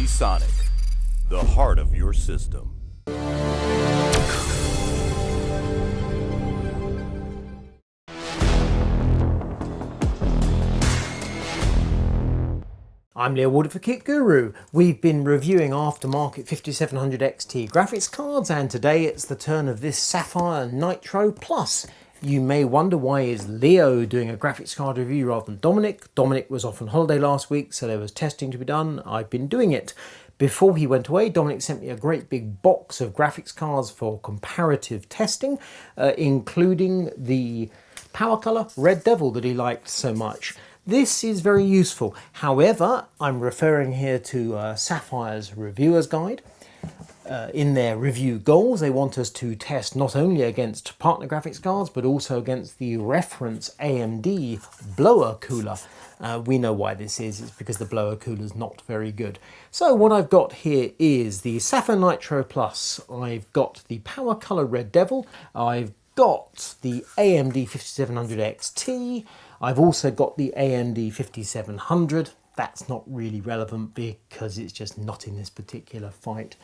Sonic, the heart of your system. I'm Leo Warder for Kit Guru. We've been reviewing aftermarket 5700 XT graphics cards, and today it's the turn of this Sapphire Nitro Plus. You may wonder, why is Leo doing a graphics card review rather than Dominic? Dominic was off on holiday last week, so there was testing to be done. I've been doing it. Before he went away, Dominic sent me a great big box of graphics cards for comparative testing, including the PowerColor Red Devil that he liked so much. This is very useful. However, I'm referring here to Sapphire's reviewer's guide. In their review goals, they want us to test not only against partner graphics cards, but also against the reference AMD blower cooler. We know why this is. It's because the blower cooler is not very good. So what I've got here is the Sapphire Nitro Plus. I've got the PowerColor Red Devil. I've got the AMD 5700 XT. I've also got the AMD 5700. That's not really relevant because it's just not in this particular fight.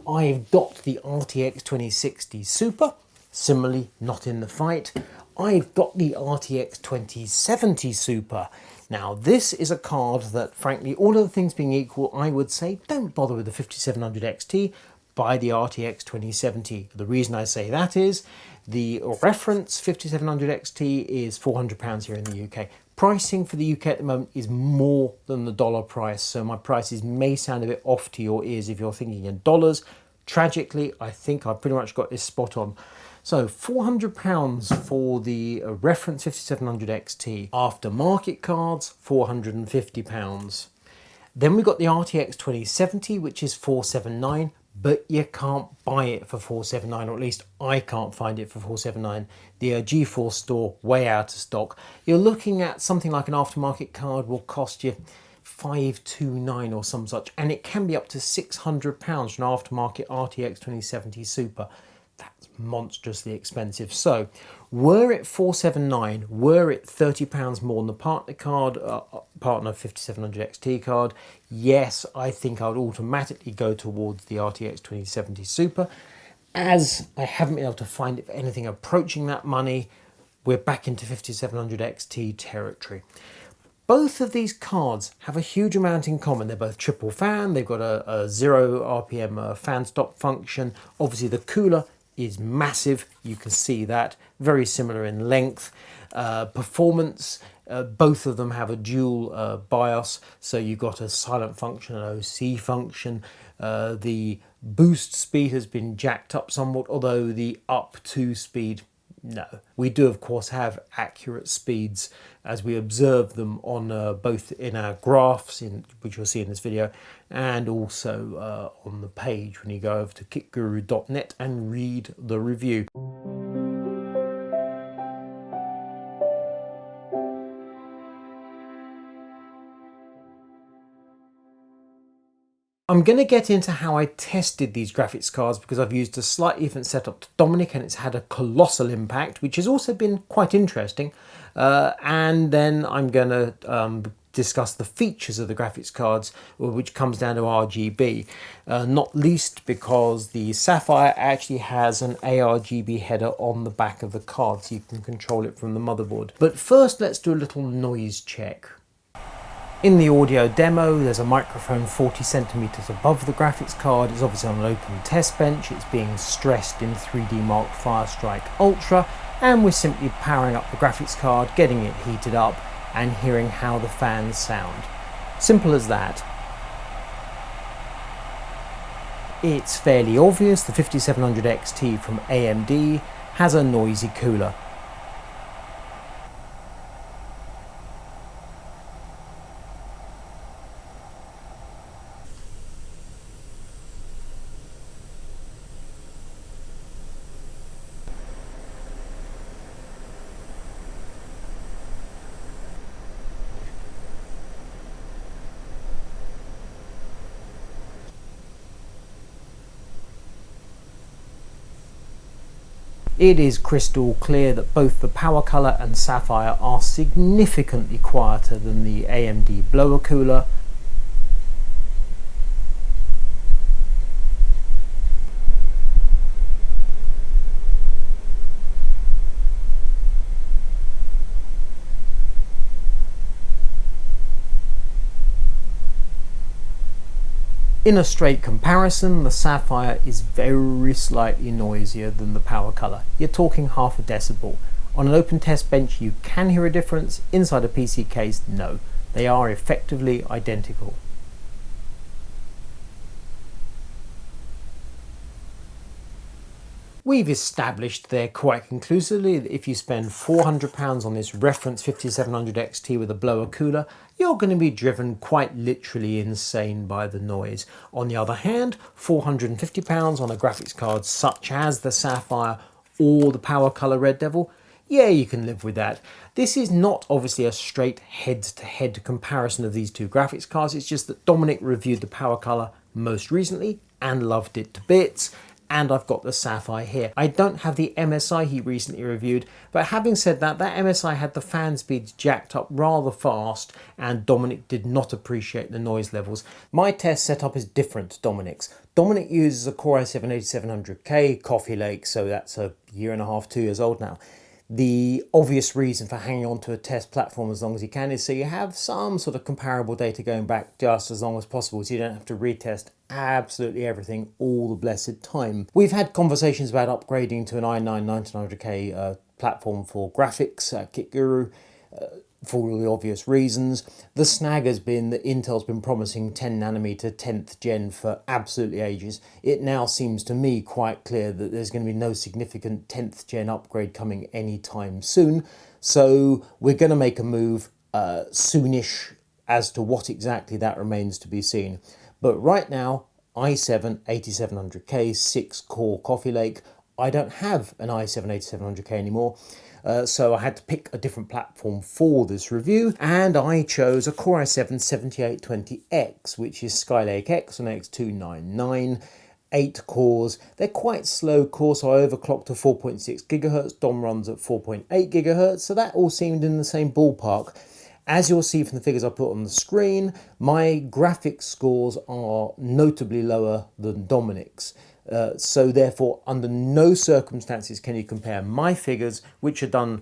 I've got the RTX 2060 Super, similarly not in the fight. I've got the RTX 2070 Super. Now this is a card that, frankly, all other things being equal, I would say don't bother with the 5700 XT, buy the RTX 2070. The reason I say that is the reference 5700 XT is £400 here in the UK. Pricing for the UK at the moment is more than the dollar price, so my prices may sound a bit off to your ears if you're thinking in dollars. Tragically, I think I've pretty much got this spot on. So £400 for the reference 5700 XT. Aftermarket cards, £450. Then we've got the RTX 2070, which is £479. But you can't buy it for $479, or at least I can't find it for $479. The G4 store, way out of stock. You're looking at something like an aftermarket card will cost you $529 or some such, and it can be up to £600 for an aftermarket RTX 2070 Super. That's monstrously expensive. So were it $479, were it £30 more than the partner card, partner 5700 XT card, yes, I think I would automatically go towards the RTX 2070 Super. As I haven't been able to find it for anything approaching that money, we're back into 5700 XT territory. Both of these cards have a huge amount in common. They're both triple fan. They've got a 0 RPM fan stop function. Obviously the cooler is massive, you can see that, very similar in length. Performance, both of them have a dual BIOS, so you've got a silent function, an OC function. The boost speed has been jacked up somewhat, although the up to speed, no. We do of course have accurate speeds as we observe them on both in our graphs, which you'll see in this video, and also on the page when you go over to kitguru.net and read the review. I'm going to get into how I tested these graphics cards because I've used a slightly different setup to Dominic and it's had a colossal impact, which has also been quite interesting. And then I'm going to discuss the features of the graphics cards, which comes down to RGB, not least because the Sapphire actually has an ARGB header on the back of the card, so you can control it from the motherboard. But first, let's do a little noise check. In the audio demo, there's a microphone 40 centimeters above the graphics card. It's obviously on an open test bench. It's being stressed in 3D Mark Firestrike Ultra, and we're simply powering up the graphics card, getting it heated up, and hearing how the fans sound. Simple as that. It's fairly obvious the 5700 XT from AMD has a noisy cooler. It is crystal clear that both the PowerColor and Sapphire are significantly quieter than the AMD blower cooler. In a straight comparison, the Sapphire is very slightly noisier than the PowerColor. You're talking half a decibel. On an open test bench you can hear a difference, inside a PC case no. They are effectively identical. We've established there quite conclusively that if you spend £400 on this reference 5700 XT with a blower cooler, you're going to be driven quite literally insane by the noise. On the other hand, £450 on a graphics card such as the Sapphire or the PowerColor Red Devil, yeah, you can live with that. This is not obviously a straight head-to-head comparison of these two graphics cards, it's just that Dominic reviewed the PowerColor most recently and loved it to bits. And I've got the Sapphire here. I don't have the MSI he recently reviewed, but having said that, that MSI had the fan speeds jacked up rather fast and Dominic did not appreciate the noise levels. My test setup is different to Dominic's. Dominic uses a Core i7-8700K Coffee Lake, so that's a year and a half, 2 years old now. The obvious reason for hanging on to a test platform as long as you can is so you have some sort of comparable data going back just as long as possible, so you don't have to retest absolutely everything all the blessed time. We've had conversations about upgrading to an i9-1900K platform for graphics, KitGuru, for all the obvious reasons. The snag has been that Intel's been promising 10 nanometer 10th gen for absolutely ages. It now seems to me quite clear that there's going to be no significant 10th gen upgrade coming anytime soon. So we're going to make a move soonish. As to what exactly that remains to be seen. But right now, i7-8700K 6-core Coffee Lake. I don't have an i7-8700K anymore. So I had to pick a different platform for this review, and I chose a Core i7-7820X, which is Skylake X on X299, 8 cores. They're quite slow cores, so I overclocked to 4.6 GHz, DOM runs at 4.8 GHz, so that all seemed in the same ballpark. As you'll see from the figures I put on the screen, my graphics scores are notably lower than Dominic's. So therefore, under no circumstances can you compare my figures, which are done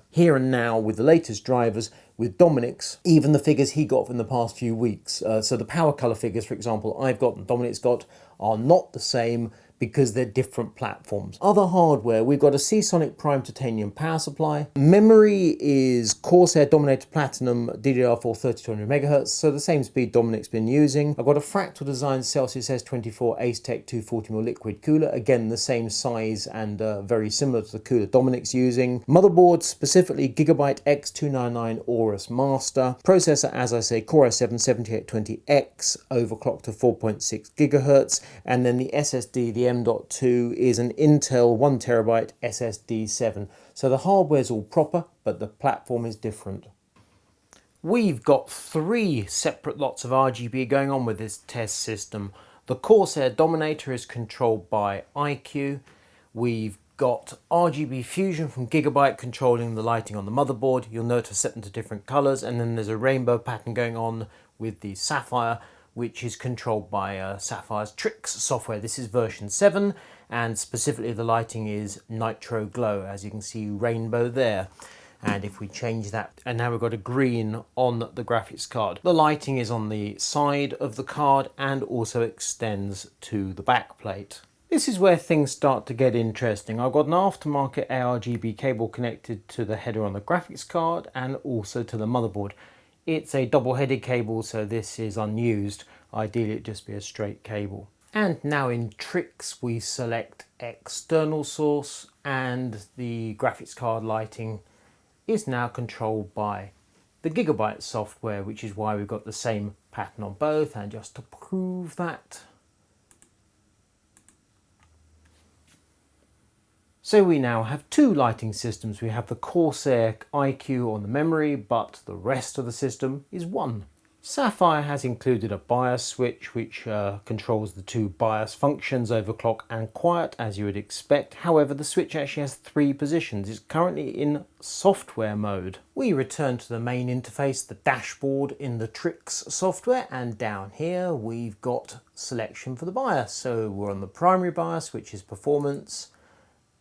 here and now with the latest drivers, with Dominic's, even the figures he got from the past few weeks. So the PowerColor figures, for example, I've got and Dominic's got are not the same because they're different platforms. Other hardware, we've got a Seasonic Prime titanium power supply. Memory is Corsair Dominator Platinum DDR4 3200 MHz, so the same speed Dominic's been using. I've got a Fractal Design Celsius S24 Acetec 240mm liquid cooler, again the same size and very similar to the cooler Dominic's using. Motherboard, specifically Gigabyte X299 Aorus Master. Processor, as I say, Core i7-7820X, overclocked to 4.6 GHz, and then the SSD, the M.2 is an Intel 1TB SSD 7. So the hardware's all proper, but the platform is different. We've got 3 separate lots of RGB going on with this test system. The Corsair Dominator is controlled by iCUE. We've got RGB Fusion from Gigabyte controlling the lighting on the motherboard. You'll notice set them to different colours, and then there's a rainbow pattern going on with the Sapphire, which is controlled by Sapphire's Tricks software. This is version 7, and specifically the lighting is Nitro Glow, as you can see, rainbow there. And if we change that, and now we've got a green on the graphics card. The lighting is on the side of the card and also extends to the back plate. This is where things start to get interesting. I've got an aftermarket ARGB cable connected to the header on the graphics card and also to the motherboard. It's a double-headed cable, so this is unused. Ideally, it'd just be a straight cable. And now in Tricks, we select external source, and the graphics card lighting is now controlled by the Gigabyte software, which is why we've got the same pattern on both. And just to prove that, so we now have 2 lighting systems. We have the Corsair iCUE on the memory, but the rest of the system is one. Sapphire has included a bias switch which controls the 2 bias functions, overclock and quiet, as you would expect. However, the switch actually has 3 positions. It's currently in software mode. We return to the main interface, the dashboard in the Tricks software, and down here we've got selection for the bias. So we're on the primary bias, which is performance.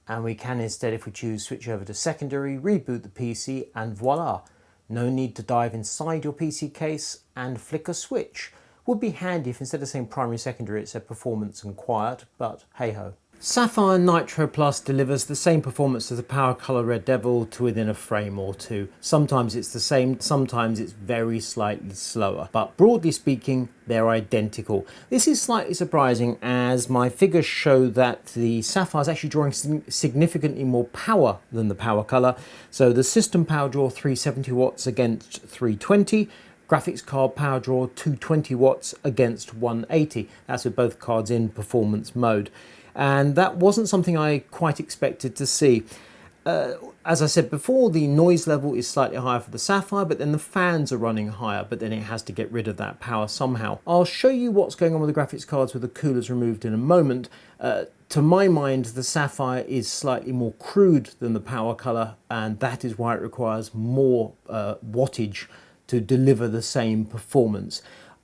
And we can instead, if we choose, switch over to secondary, reboot the PC, and voila. No need to dive inside your PC case and flick a switch. Would be handy if instead of saying primary secondary it said performance and quiet, but hey ho. Sapphire Nitro Plus delivers the same performance as the PowerColor Red Devil to within a frame or two. Sometimes it's the same, sometimes it's very slightly slower, but broadly speaking, they're identical. This is slightly surprising as my figures show that the Sapphire is actually drawing significantly more power than the PowerColor. So the system power draw 370 watts against 320. Graphics card power draw 220 watts against 180. That's with both cards in performance mode. And that wasn't something I quite expected to see. As I said before, the noise level is slightly higher for the Sapphire, but then the fans are running higher, but then it has to get rid of that power somehow. I'll show you what's going on with the graphics cards with the coolers removed in a moment. To my mind, the Sapphire is slightly more crude than the PowerColor, and that is why it requires more wattage to deliver the same performance.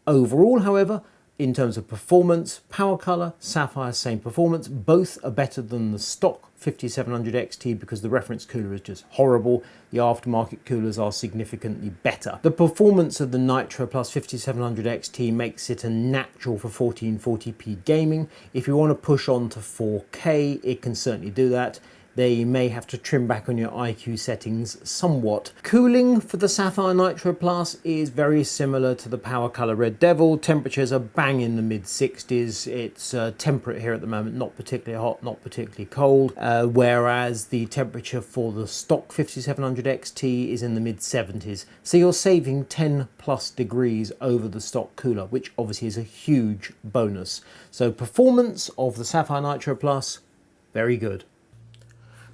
Overall, however, in terms of performance, PowerColor, Sapphire, same performance. Both are better than the stock 5700 XT because the reference cooler is just horrible. The aftermarket coolers are significantly better. The performance of the Nitro Plus 5700 XT makes it a natural for 1440p gaming. If you want to push on to 4K, it can certainly do that. They may have to trim back on your IQ settings somewhat. Cooling for the Sapphire Nitro Plus is very similar to the PowerColor Red Devil. Temperatures are bang in the mid-60s. It's temperate here at the moment, not particularly hot, not particularly cold, whereas the temperature for the stock 5700 XT is in the mid-70s. So you're saving 10 plus degrees over the stock cooler, which obviously is a huge bonus. So performance of the Sapphire Nitro Plus, very good.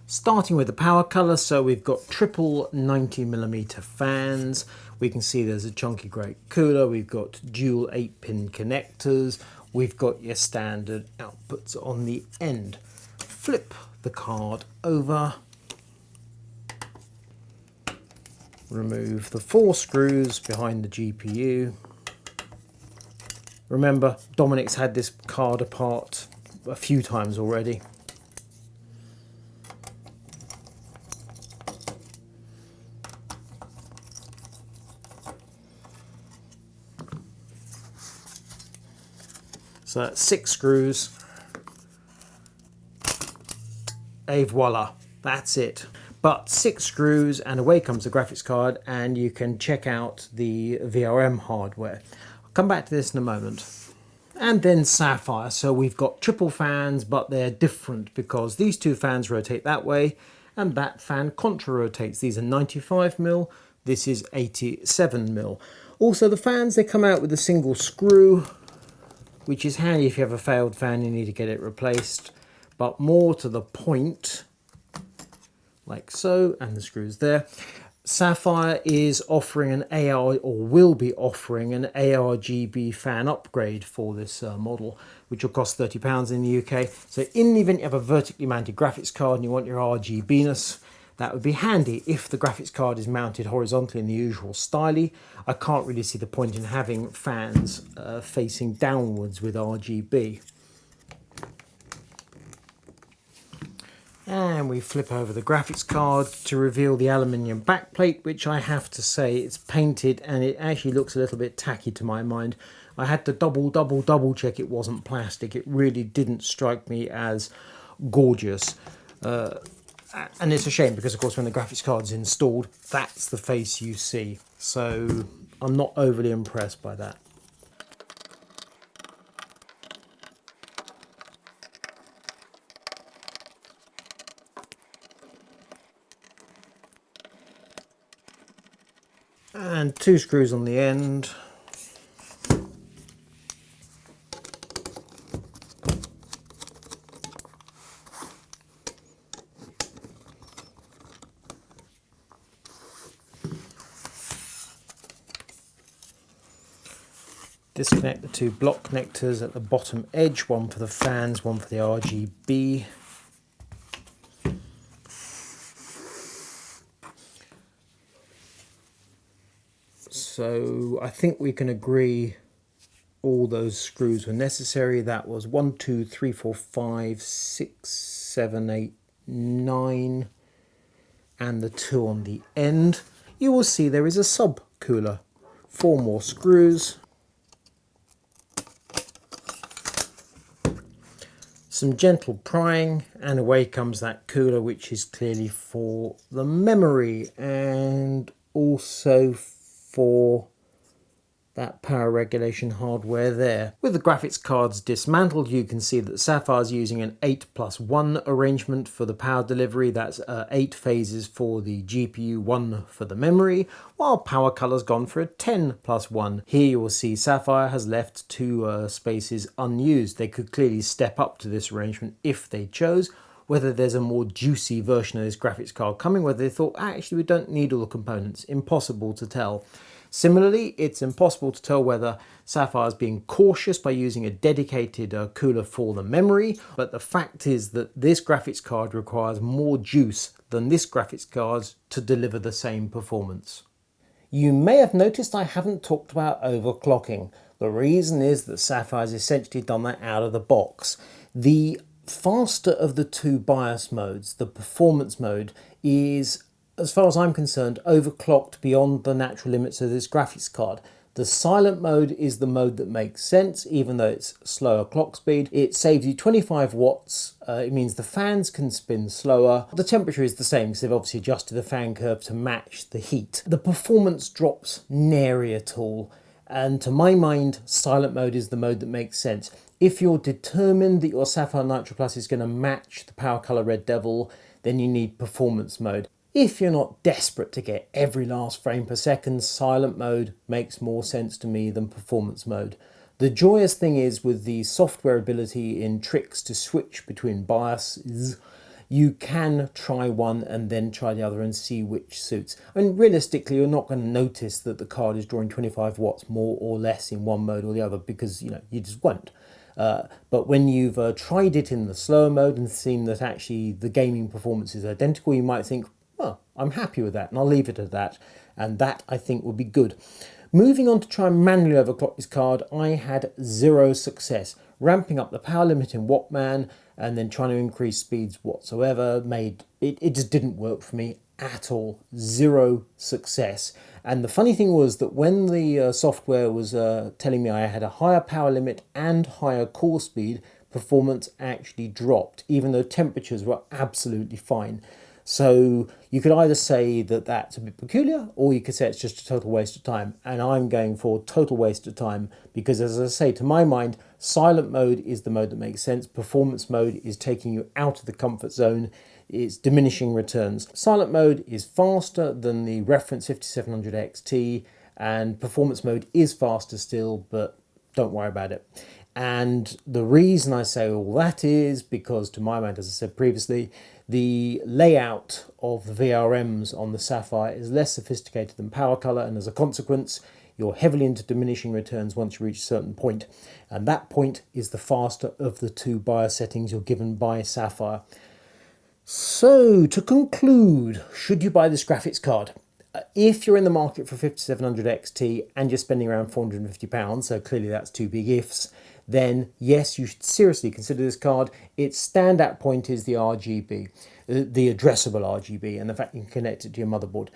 Starting with the PowerColor, so we've got triple 90mm fans. We can see there's a chunky great cooler. We've got dual 8-pin connectors. We've got your standard outputs on the end. Flip the card over. Remove the 4 screws behind the GPU. Remember, Dominic's had this card apart a few times already. So that's 6 screws, et voila, that's it. But 6 screws and away comes the graphics card, and you can check out the VRM hardware. I'll come back to this in a moment. And then Sapphire, so we've got triple fans, but they're different because these 2 fans rotate that way and that fan contra rotates. These are 95mm, this is 87mm. Also the fans, they come out with a single screw, which is handy if you have a failed fan and you need to get it replaced. But more to the point, like so, and the screws there. Sapphire is offering an AR, or will be offering an ARGB fan upgrade for this model, which will cost £30 in the UK. So in the event you have a vertically mounted graphics card and you want your RGBness, that would be handy. If the graphics card is mounted horizontally in the usual styly, I can't really see the point in having fans facing downwards with RGB. And we flip over the graphics card to reveal the aluminium backplate, which I have to say, it's painted and it actually looks a little bit tacky to my mind. I had to double check it wasn't plastic. It really didn't strike me as gorgeous. And it's a shame because, of course, when the graphics card's installed, that's the face you see. So I'm not overly impressed by that. And 2 screws on the end. Disconnect the 2 block connectors at the bottom edge, one for the fans, one for the RGB. So I think we can agree all those screws were necessary. That was 1, 2, 3, 4, 5, 6, 7, 8, 9, and the 2 on the end. You will see there is a sub cooler. 4 more screws. Some gentle prying, and away comes that cooler, which is clearly for the memory and also for that power regulation hardware there. With the graphics cards dismantled, you can see that Sapphire's using an 8+1 arrangement for the power delivery. That's 8 phases for the GPU, 1 for the memory, while PowerColor's gone for a 10+1. Here you will see Sapphire has left 2 spaces unused. They could clearly step up to this arrangement if they chose. Whether there's a more juicy version of this graphics card coming, whether they thought, actually, we don't need all the components, impossible to tell. Similarly, it's impossible to tell whether Sapphire is being cautious by using a dedicated cooler for the memory, but the fact is that this graphics card requires more juice than this graphics card to deliver the same performance. You may have noticed I haven't talked about overclocking. The reason is that Sapphire's essentially done that out of the box. The faster of the 2 BIOS modes, the performance mode, is, as far as I'm concerned, overclocked beyond the natural limits of this graphics card. The silent mode is the mode that makes sense, even though it's slower clock speed. It saves you 25 watts. It means the fans can spin slower. The temperature is the same because they've obviously adjusted the fan curve to match the heat. The performance drops nary at all. And to my mind, silent mode is the mode that makes sense. If you're determined that your Sapphire Nitro Plus is going to match the PowerColor Red Devil, then you need performance mode. If you're not desperate to get every last frame per second, silent mode makes more sense to me than performance mode. The joyous thing is, with the software ability in tricks to switch between BIOSes, you can try one and then try the other and see which suits. I mean, realistically, you're not going to notice that the card is drawing 25 watts more or less in one mode or the other because, you just won't. But when you've tried it in the slower mode and seen that actually the gaming performance is identical, you might think, well, I'm happy with that, and I'll leave it at that. And that, I think, would be good. Moving on to try and manually overclock this card, I had 0 success. Ramping up the power limit in Wattman and then trying to increase speeds whatsoever it just didn't work for me at all. 0 success. And the funny thing was that when the software was telling me I had a higher power limit and higher core speed, performance actually dropped, even though temperatures were absolutely fine. So you could either say that that's a bit peculiar, or you could say it's just a total waste of time. And I'm going for total waste of time because, as I say, to my mind, silent mode is the mode that makes sense. Performance mode is taking you out of the comfort zone. It's diminishing returns. Silent mode is faster than the reference 5700 XT, and performance mode is faster still, but don't worry about it. And the reason I say all that is because, to my mind, as I said previously, the layout of the VRMs on the Sapphire is less sophisticated than PowerColor, and as a consequence, you're heavily into diminishing returns once you reach a certain point. And that point is the faster of the 2 BIOS settings you're given by Sapphire. So, to conclude, should you buy this graphics card? If you're in the market for 5700 XT and you're spending around £450, so clearly that's 2 big ifs, then yes, you should seriously consider this card. Its standout point is the RGB, the addressable RGB, and the fact you can connect it to your motherboard.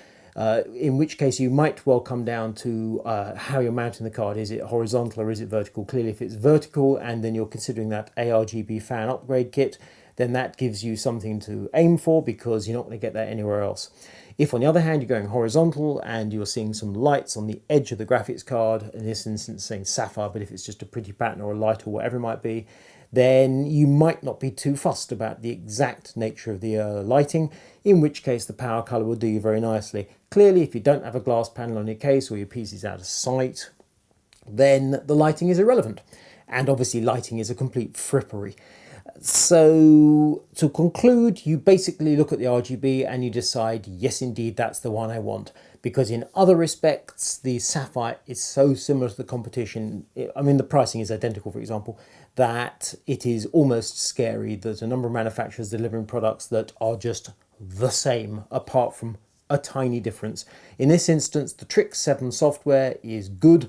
In which case you might well come down to how you're mounting the card. Is it horizontal or is it vertical? Clearly, if it's vertical and then you're considering that ARGB fan upgrade kit, then that gives you something to aim for because you're not going to get that anywhere else. If, on the other hand, you're going horizontal and you're seeing some lights on the edge of the graphics card, in this instance saying Sapphire, but if it's just a pretty pattern or a light or whatever it might be, then you might not be too fussed about the exact nature of the lighting, in which case the PowerColor will do you very nicely. Clearly, if you don't have a glass panel on your case or your PC's out of sight, then the lighting is irrelevant. And obviously lighting is a complete frippery. So to conclude, you basically look at the RGB and you decide, yes, indeed, that's the one I want. Because in other respects, the Sapphire is so similar to the competition. I mean, the pricing is identical, for example, that it is almost scary. There's a number of manufacturers delivering products that are just the same, apart from a tiny difference. In this instance, the Trix 7 software is good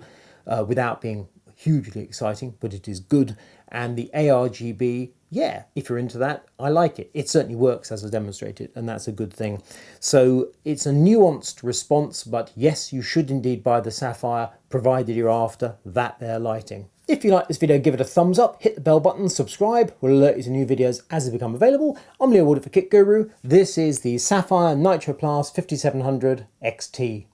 without being hugely exciting, but it is good. And the ARGB, yeah, if you're into that, I like it. It certainly works as I demonstrated, and that's a good thing. So it's a nuanced response, but yes, you should indeed buy the Sapphire, provided you're after that there lighting. If you like this video, give it a thumbs up, hit the bell button, subscribe, will alert you to new videos as they become available. I'm Leo Walder for Kit Guru. This is the Sapphire Nitro Plus 5700 XT.